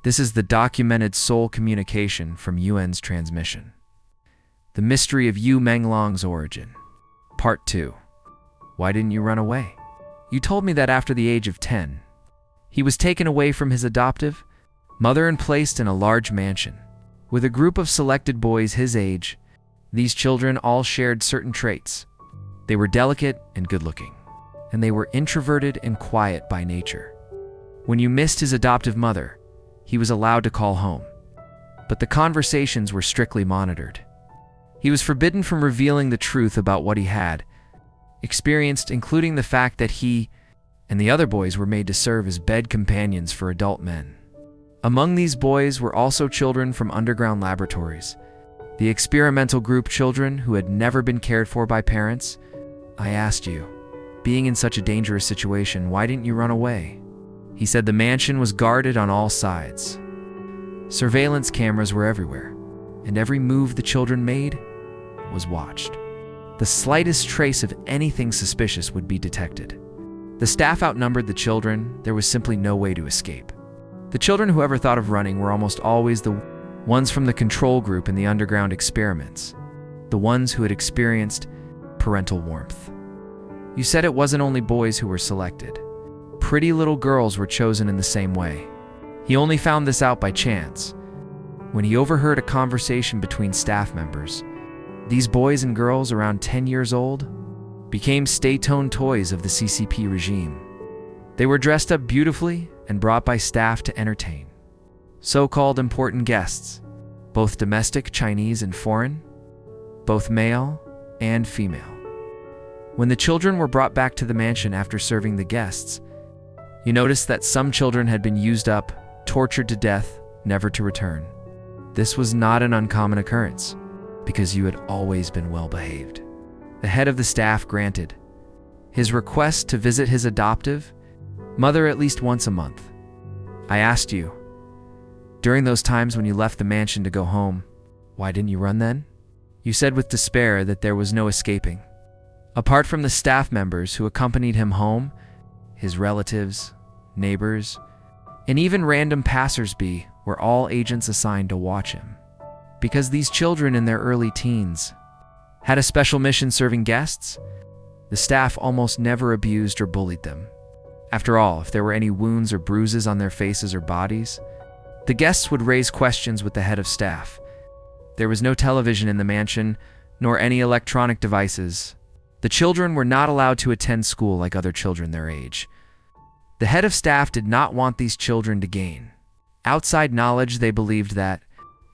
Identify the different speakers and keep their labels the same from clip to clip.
Speaker 1: This is the documented soul communication from Yuan's transmission. The mystery of Yu Menglong's origin. Part 2. Why didn't you run away? You told me that after the age of 10, he was taken away from his adoptive mother and placed in a large mansion with a group of selected boys his age. These children all shared certain traits. They were delicate and good-looking, and they were introverted and quiet by nature. When you missed his adoptive mother, he was allowed to call home, but the conversations were strictly monitored. He was forbidden from revealing the truth about what he had experienced, including the fact that he and the other boys were made to serve as bed companions for adult men. Among these boys were also children from underground laboratories, the experimental group children who had never been cared for by parents. I asked you, being in such a dangerous situation, why didn't you run away? He said the mansion was guarded on all sides. Surveillance cameras were everywhere, and every move the children made was watched. The slightest trace of anything suspicious would be detected. The staff outnumbered the children. There was simply no way to escape. The children who ever thought of running were almost always the ones from the control group in the underground experiments, the ones who had experienced parental warmth. You said it wasn't only boys who were selected. Pretty little girls were chosen in the same way. He only found this out by chance, when he overheard a conversation between staff members. These boys and girls around 10 years old became stay-tone toys of the CCP regime. They were dressed up beautifully and brought by staff to entertain so-called important guests, both domestic, Chinese, and foreign, both male and female. When the children were brought back to the mansion after serving the guests, you noticed that some children had been used up, tortured to death, never to return. This was not an uncommon occurrence, because you had always been well-behaved. The head of the staff granted his request to visit his adoptive mother at least once a month. I asked you, during those times when you left the mansion to go home, why didn't you run then? You said with despair that there was no escaping. Apart from the staff members who accompanied him home, his relatives, neighbors, and even random passers-by were all agents assigned to watch him. Because these children in their early teens had a special mission serving guests, the staff almost never abused or bullied them. After all, if there were any wounds or bruises on their faces or bodies, the guests would raise questions with the head of staff. There was no television in the mansion, nor any electronic devices. The children were not allowed to attend school like other children their age. The head of staff did not want these children to gain outside knowledge. They believed that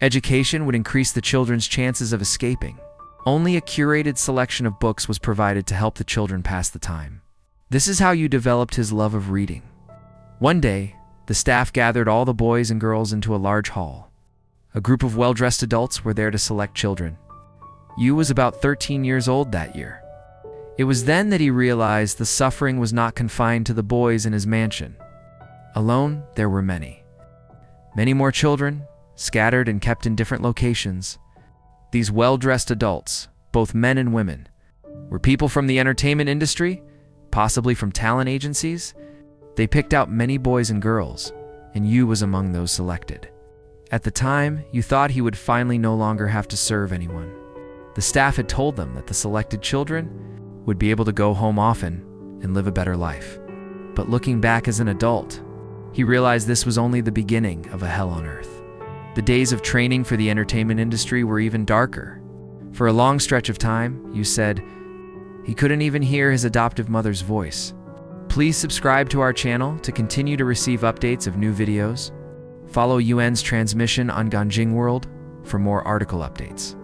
Speaker 1: education would increase the children's chances of escaping. Only a curated selection of books was provided to help the children pass the time. This is how you developed his love of reading. One day, the staff gathered all the boys and girls into a large hall. A group of well-dressed adults were there to select children. Yu was about 13 years old that year. It was then that he realized the suffering was not confined to the boys in his mansion. Alone, there were many. Many more children, scattered and kept in different locations. These well-dressed adults, both men and women, were people from the entertainment industry, possibly from talent agencies. They picked out many boys and girls, and Yu was among those selected. At the time, you thought he would finally no longer have to serve anyone. The staff had told them that the selected children would be able to go home often and live a better life. But looking back as an adult, he realized this was only the beginning of a hell on earth. The days of training for the entertainment industry were even darker. For a long stretch of time, you said, he couldn't even hear his adoptive mother's voice. Please subscribe to our channel to continue to receive updates of new videos. Follow Yuan's transmission on Ganjing World for more article updates.